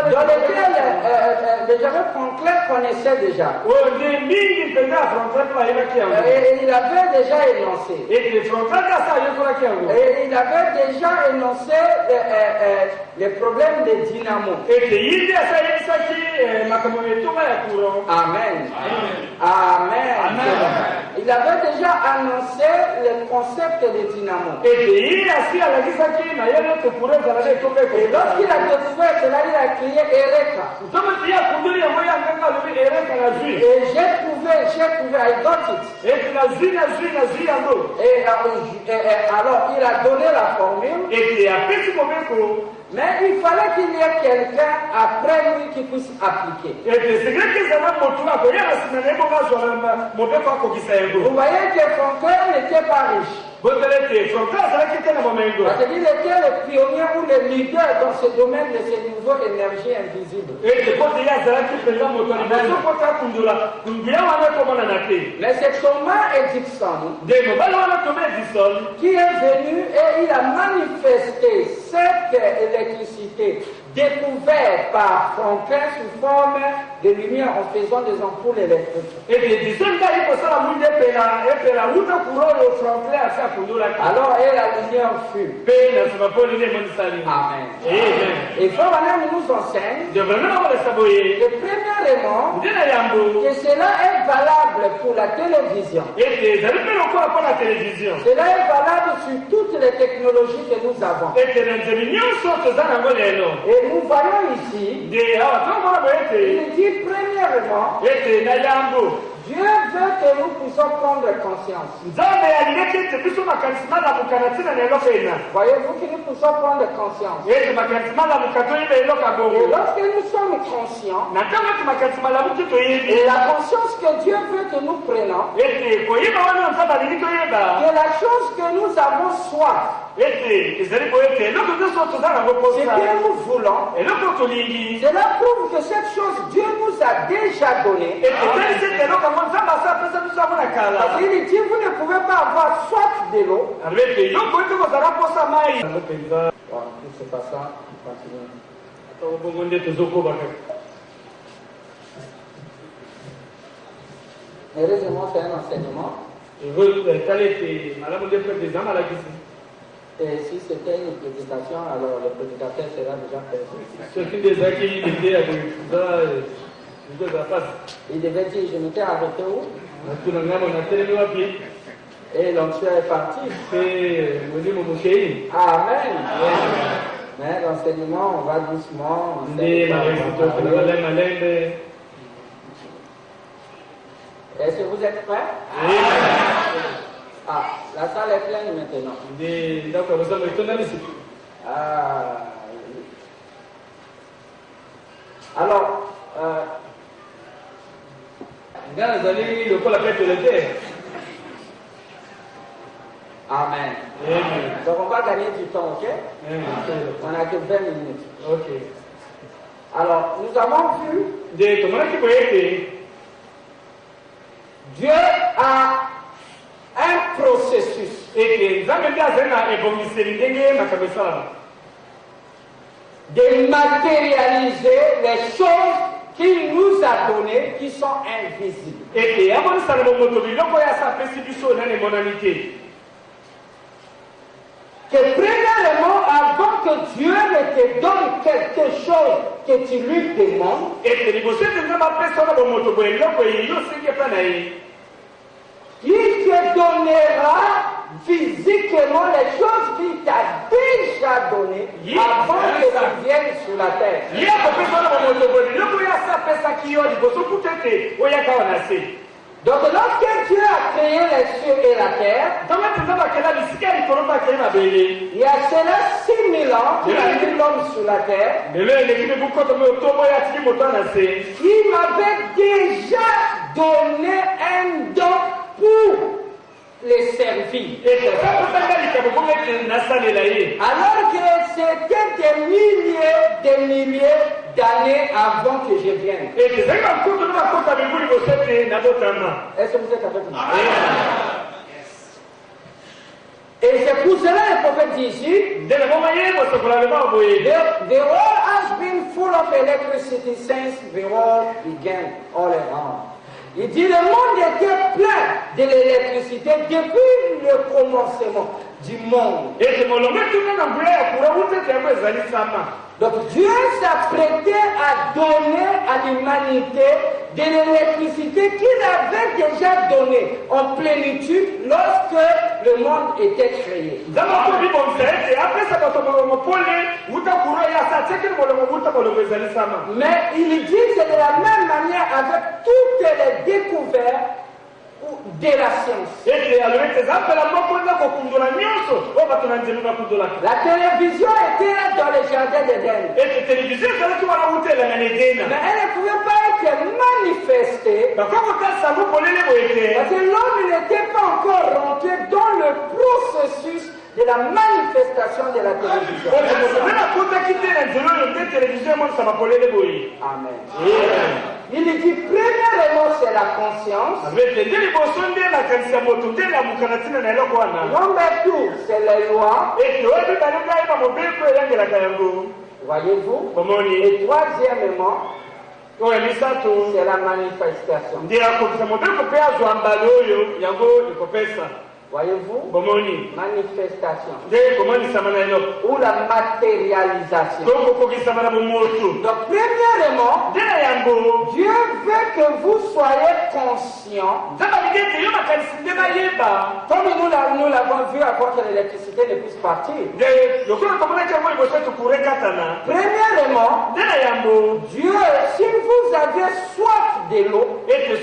dans lequel Benjamin Franklin connaissait déjà. Et il avait déjà énoncé. Et il avait déjà énoncé les problèmes des dynamos. Amen. Amen. Il avait déjà annoncé le concept des dynamos. Et lorsqu'il a découvert cela, il a crié Eureka. Et j'ai trouvé, I got it. Et alors il a donné la formule. Mais il fallait qu'il y ait quelqu'un après lui qui puisse appliquer. Vous voyez que Franklin n'était pas riche. Parce qu'il était le pionnier ou le leader dans ce domaine de ces nouvelles énergies invisibles. Mais c'est Thomas Edison qui est venu et il a manifesté cette électricité découverte par Franklin sous forme de lumière en faisant des ampoules électriques. Alors, et la lumière fut. Amen. Et Frère nous enseigne que premièrement, que cela est valable pour la télévision. Cela est valable sur toutes les technologies que nous avons. Et nous voyons ici, il dit premièrement, Dieu veut que nous puissions prendre conscience. Voyez-vous que nous puissions prendre conscience. Et lorsque nous sommes conscients, et la conscience que Dieu veut que nous prenions, que la chose que nous avons soif, ce que nous voulons, cela prouve que cette chose Dieu nous a déjà donnée. Parce qu'il dit, vous ne pouvez pas avoir soif de l'eau. C'est pas ça. Heureusement, c'est un enseignement. Et si c'était une prédication, alors le prédicateur sera déjà perdu. Il devait dire, je m'étais arrêté où? Et l'onction est parti. Amen. Mais l'enseignement, on va doucement. Est-ce que vous êtes prêts? Ah, la salle est pleine maintenant. Alors, Amen. Donc on va gagner du temps, ok? On n'a que 20 minutes. Ok. Alors, nous avons vu Dieu a un processus de matérialiser les choses qu'il nous a données qui sont invisibles. Que premièrement, avant que Dieu ne te donne quelque chose que tu lui demandes, il te donnera physiquement les choses qu'il t'a déjà données avant que tu viennes sur la terre. Donc lorsque Dieu a créé les cieux et la terre, il y a cela 6000 ans qu'il a mis l'homme sur la terre, il m'avait déjà donné un don pour les servir. Alors que c'était des milliers d'années avant que je vienne. Est-ce que vous êtes avec moi? Et c'est pour cela le prophète dit ici, the world has been full of electricity since the world began all around. Il dit le monde était plein de l'électricité depuis le commencement du monde. Donc Dieu s'apprêtait à donner à l'humanité de l'électricité qu'il avait déjà donnée en plénitude lorsque le monde était créé. Mais il dit c'est de la même manière avec toutes les découvertes de la science. La télévision était là dans le jardin d'Éden. Mais elle ne pouvait pas être manifestée parce que l'homme n'était pas encore rentré dans le processus de la manifestation de la télévision. Amen. Il dit premièrement c'est la conscience. Numéro 2 c'est les lois. Voyez-vous? Et troisièmement c'est la manifestation. Voyez-vous? Manifestation. Ou la matérialisation. Donc, premièrement, Dieu veut que vous soyez conscients. Comme nous l'avons vu avant que l'électricité ne puisse partir. Premièrement, Dieu, si vous avez soif de l'eau, c'est qu'il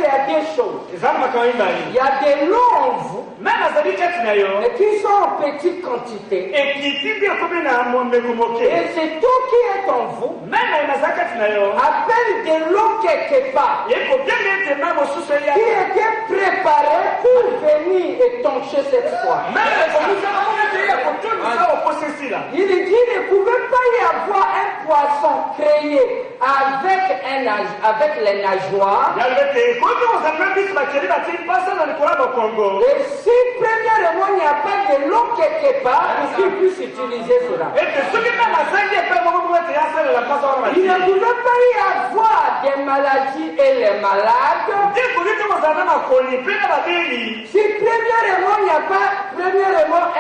y a des choses. Il y a de l'eau en vous, et qui sont en petite quantité. Et c'est tout qui est en vous, appelle de l'eau quelque part, qui était préparée pour venir étancher cette foi. Il dit qu'il ne pouvait pas y avoir un poisson créé avec les nageoires. Et si premièrement il n'y a pas de l'eau quelque part, pour qu'il puisse utiliser cela. Il ne pouvait pas y avoir des maladies et les malades. Si premièrement il n'y a pas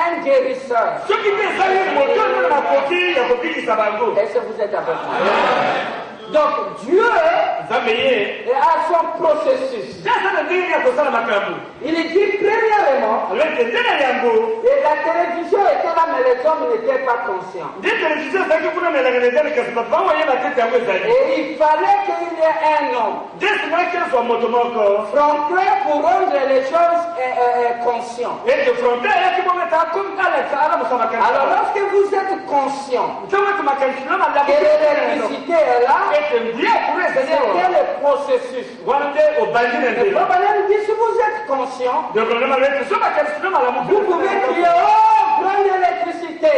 un guérisseur. Est-ce que vous êtes avec moi? Donc Dieu a son processus. Il dit premièrement, et la télévision était là, mais les hommes n'étaient pas conscients. Et il fallait qu'il y ait un homme, Franklin, pour rendre les choses conscientes. Alors lorsque vous êtes conscient que l'électricité est là, c'était le processus. Le problème dit, si vous êtes conscient, vous pouvez crier, oh, prends l'électricité.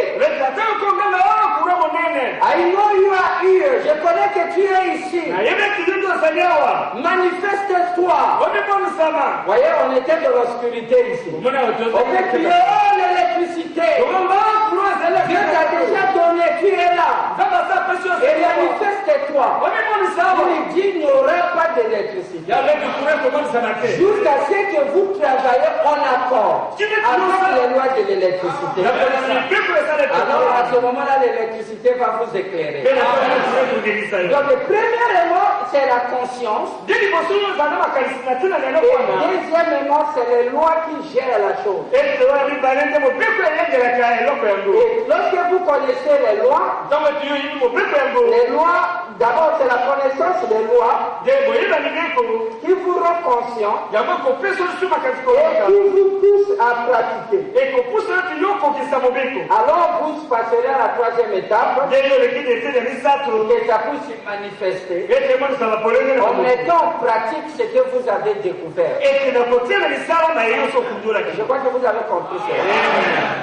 I know you are here. Je connais que tu es ici. Manifeste-toi. Voyez, on était dans l'obscurité ici. On peut crier, oh, l'électricité. Dieu t'a déjà donné, tu es là. Et manifeste-toi. Il dit, il n'y aura pas d'électricité. Jusqu'à ce que vous travaillez en accord avec les lois de l'électricité. Alors à ce moment-là, l'électricité va vous éclairer. Donc, premièrement, c'est la conscience. Et deuxièmement, c'est les lois qui gèrent la chose. Et lorsque vous connaissez les lois, d'abord c'est la connaissance des lois qui vous rend conscient et qui vous pousse à pratiquer. Alors vous passerez à la troisième étape, que ça puisse se manifester en mettant en pratique ce que vous avez découvert. Je crois que vous avez compris cela.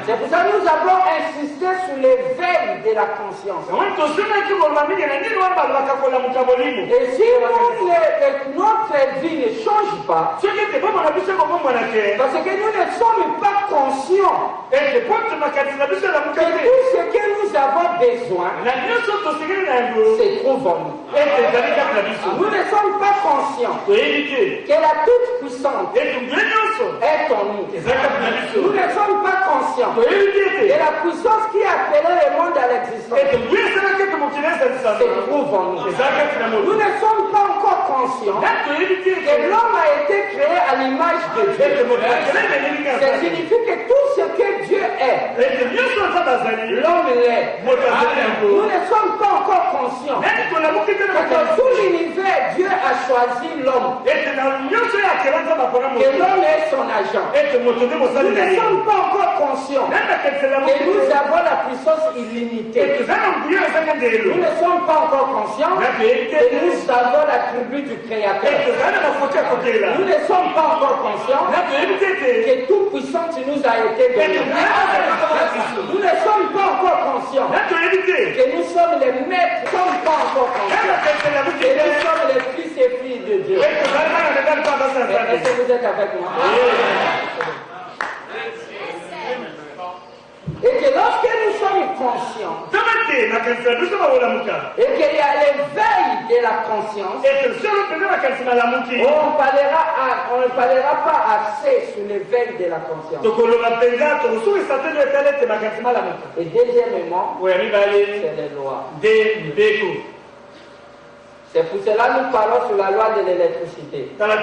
C'est pour ça que nous avons insisté sur l'éveil de la conscience. Et si notre vie ne change pas, parce que nous ne sommes pas conscients que tout ce que nous avons besoin se trouve en nous. Nous ne sommes pas conscients que la toute-puissance est en nous. Nous ne sommes pas conscients que la puissance qui a appelé le monde à l'existence se trouve en nous. Nous ne sommes pas encore conscients que l'homme a été créé à l'image de Dieu. Ça signifie que tout ce que Dieu est, l'homme l'est. Nous ne sommes pas encore conscients que dans tout l'univers, Dieu a choisi l'homme. Que l'homme est son agent. Nous ne sommes pas encore conscients que nous avons la puissance illimitée. Nous ne sommes pas encore conscients que nous avons l'attribut du Créateur. Nous ne sommes pas encore conscients que toute puissance nous a été donnée. Nous ne sommes pas encore conscients que nous sommes les maîtres. Nous ne sommes pas encore conscients que nous sommes les fils et filles de Dieu. Est-ce que vous êtes avec moi? Et que lorsque nous sommes conscients et qu'il y a l'éveil de la conscience, on ne parlera pas assez sur l'éveil de la conscience. Et deuxièmement, c'est les lois. C'est pour cela que nous parlons sur la loi de l'électricité. Voilà,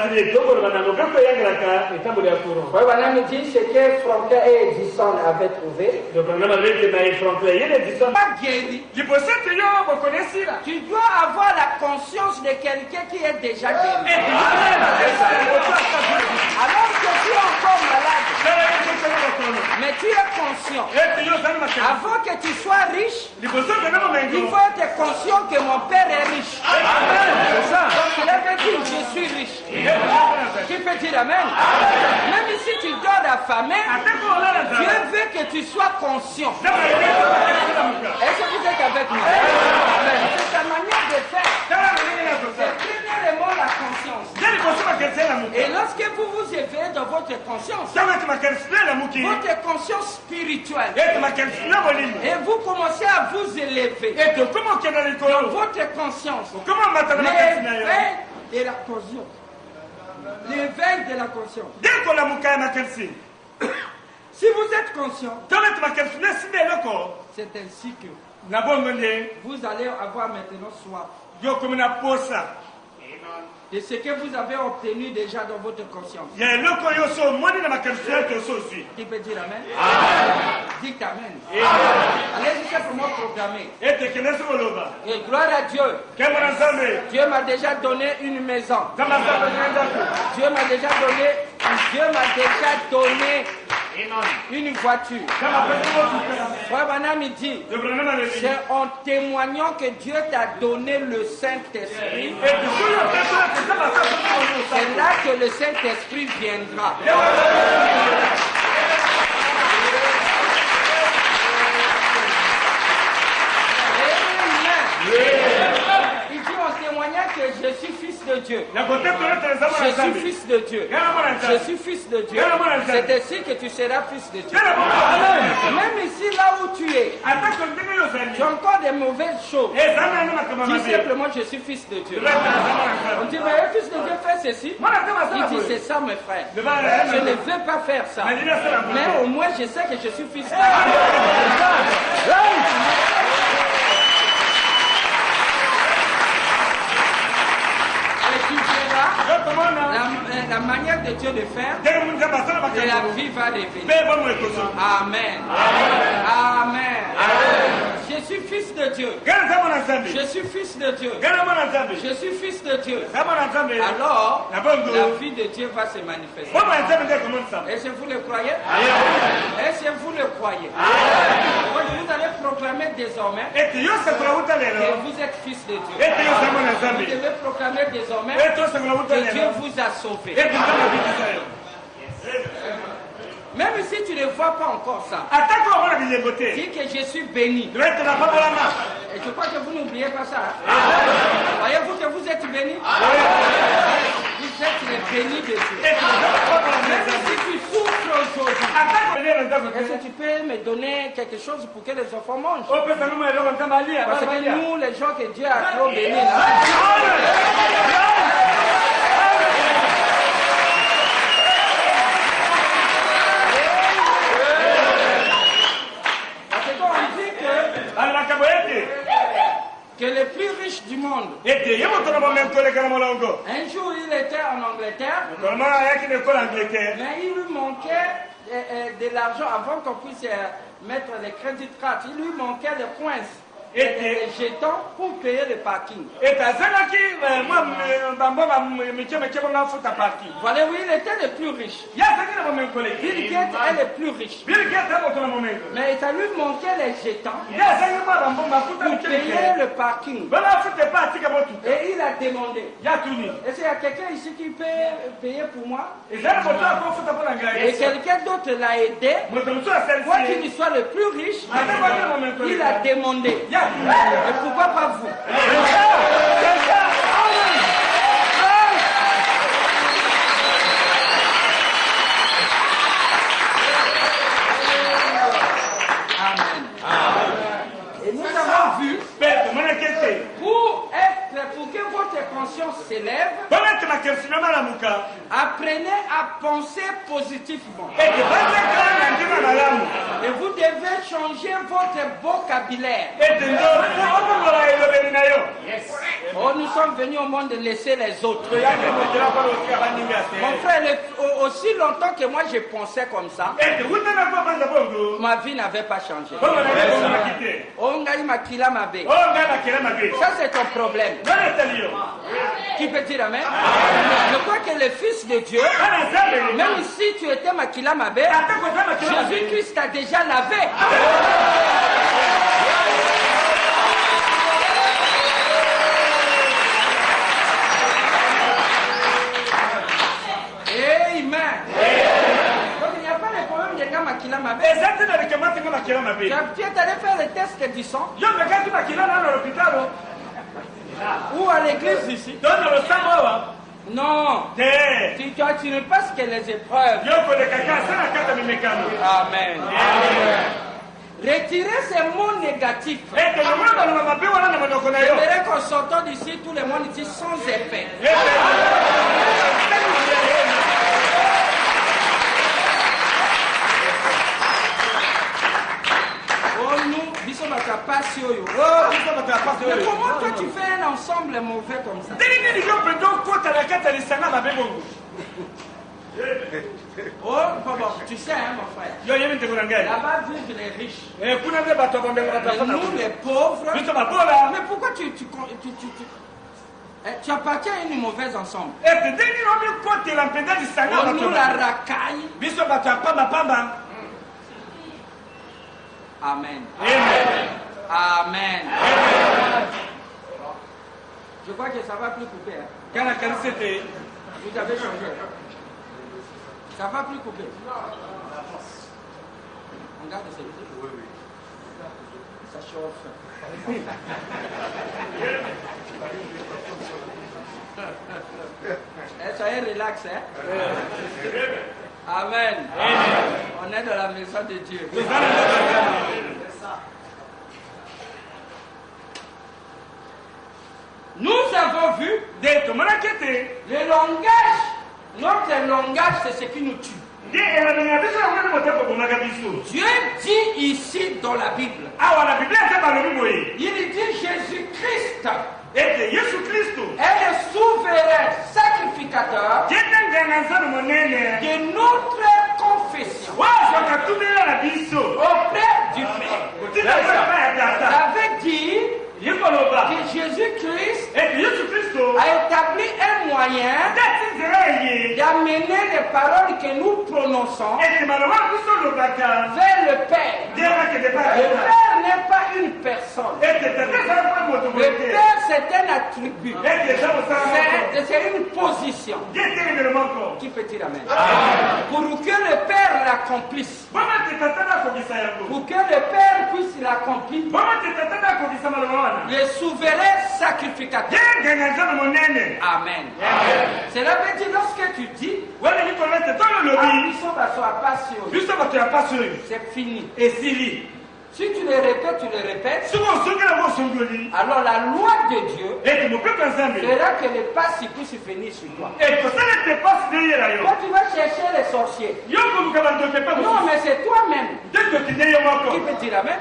nous dit ce que Franklin et Edison avaient trouvé. Pas guéri. Tu dois avoir la conscience de quelqu'un qui est déjà guéri. Alors que tu es encore malade, mais tu es conscient. Avant que tu sois riche, il faut être conscient que mon père est riche. C'est ça. Donc cela veut dire je suis riche. Tu peux dire amen. Même si tu dors affamé, Dieu veut que tu sois conscient. Est-ce que vous êtes avec moi? C'est ta manière de faire. C'est premièrement la conscience. Et lorsque vous vous éveillez dans votre conscience, votre conscience spirituelle, et vous commencez à vous élever dans votre conscience, l'éveil de la conscience. L'éveil de la conscience. Si vous êtes conscient, c'est ainsi que vous allez avoir maintenant soif de ce que vous avez obtenu déjà dans votre conscience. Qui peut dire amen? Dites amen. Allez-y simplement proclamer. Et gloire à Dieu. Dieu m'a déjà donné une maison. Dieu m'a déjà donné une voiture. Frère Branham dit, c'est en témoignant que Dieu t'a donné le Saint-Esprit. C'est là que le Saint-Esprit viendra. Il dit en témoignant que je suis fils de Dieu. Je suis fils de Dieu. Je suis fils de Dieu. C'est ainsi que tu seras fils de Dieu. Même ici, là où tu es, tu as encore des mauvaises choses. Dis simplement, je suis fils de Dieu. On dit, mais le fils de Dieu fait ceci. Il dit, c'est ça, mes frères. Je ne veux pas faire ça. Mais au moins, je sais que je suis fils de Dieu. La manière de Dieu de faire, et la vie va revenir. Amen. Amen. Je suis fils de Dieu. Je suis fils de Dieu. Je suis fils de Dieu. Alors, la vie de Dieu va se manifester. Est-ce que vous le croyez? Est-ce que vous le croyez? Vous allez proclamer désormais que vous êtes fils de Dieu. Vous devez proclamer désormais que Dieu vous a sauvé. Même si tu ne vois pas encore ça, dis que je suis béni. Et je crois que vous n'oubliez pas ça. Voyez-vous que vous êtes béni? Vous êtes les bénis de Dieu. Même si tu souffres aujourd'hui. Est-ce que tu peux me donner quelque chose pour que les enfants mangent? Parce que nous, les gens que Dieu a trop bénis, là. Que les plus riches du monde. Un jour, il était en Angleterre. Mais il lui manquait de l'argent avant qu'on puisse mettre les crédits cartes. Il lui manquait des coins. Les jetons pour payer le parking. Voilà, oui, il était le plus riche. Bill Gates est le plus riche. Mais ça lui manquait les jetons pour payer le parking. Et il a demandé. Est-ce qu'il y a quelqu'un ici qui peut payer pour moi? Et quelqu'un d'autre l'a aidé. Quoi qu'il soit le plus riche, il a demandé. Et pourquoi pas vous? Et nous avons vu, pour que votre conscience s'élève, apprenez à penser positivement. Et vous devez changer votre vocabulaire. Yes. Oh, nous sommes venus au monde de laisser les autres. Mon frère, aussi longtemps que moi je pensais comme ça, ma vie n'avait pas changé. Ça c'est ton problème. Qui peut dire amen? Je crois que le Fils de Dieu, même si tu étais Makila Mabé, Jésus-Christ t'a déjà lavé. Amen. Donc il n'y a pas de problème de Makila Mabé. Tu es allé faire le test du sang? Ou à l'église ici? Non. Tu ne passes que les épreuves. Amen. Retirez ces mots négatifs. J'aimerais qu'en sortant d'ici, tout le monde dit sans effet. Mais comment toi tu fais un ensemble mauvais comme ça? Oh, bon, tu sais, hein, mon frère. Là-bas vivent les riches. Et nous, les pauvres. Mais pourquoi tu appartiens à une mauvaise ensemble? Nous la racaille. Amen. Amen. Je crois que ça va plus couper. Vous avez changé. Ça va plus couper. On garde celui-ci. Oui. Ça chauffe. Soyez relax, hein? Amen. On est dans la maison de Dieu. Nous avons vu le langage. Notre langage, c'est ce qui nous tue. Dieu dit ici dans la Bible. Il dit Jésus-Christ est le souverain sacrificateur de notre confession auprès du Père. Ça veut dire que Jésus-Christ a établi un moyen d'amener les paroles que nous prononçons vers le Père. Le Père n'est pas une personne. Le Père, c'est un attribut. C'est une position. Qui peut dire amen? Pour que le Père l'accomplisse. Pour que le Père puisse l'accomplir. Le souverain sacrificateur. Amen. Cela veut dire lorsque tu dis c'est fini. Si tu le répètes, alors la loi de Dieu fera que les passes puissent venir sur toi. Quand tu vas chercher les sorciers, non, mais c'est toi-même qui peux dire amen.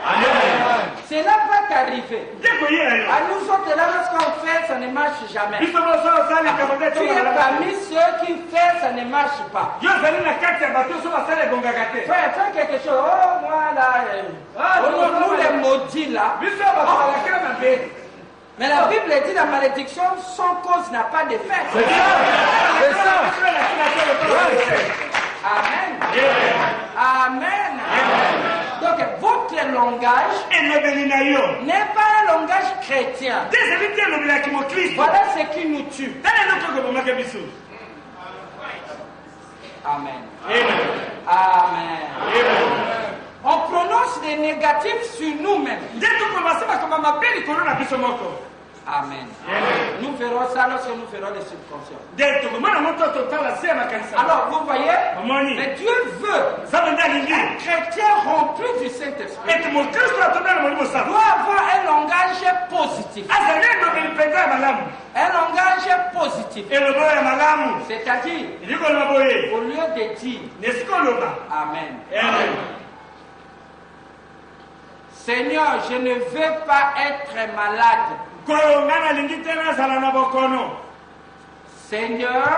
Cela va t'arriver. À nous autres, là, lorsqu'on fait, ça ne marche jamais. Tu es parmi ceux qui font, ça ne marche pas. Fais quelque chose. Oh, moi là. Nous les maudits là. Mais la Bible dit la malédiction sans cause n'a pas d'effet. C'est ça. Amen. Amen. Donc votre langage n'est pas un langage chrétien. Voilà ce qui nous tue. Amen. Amen. On prononce des négatifs sur nous-mêmes. Amen. Nous ferons ça lorsque nous ferons les subconscients. Alors vous voyez, mais Dieu veut un chrétien rempli du Saint-Esprit doit avoir un langage positif. Un langage positif. C'est-à-dire, au lieu de dire Amen. Seigneur, je ne veux pas être malade. Seigneur,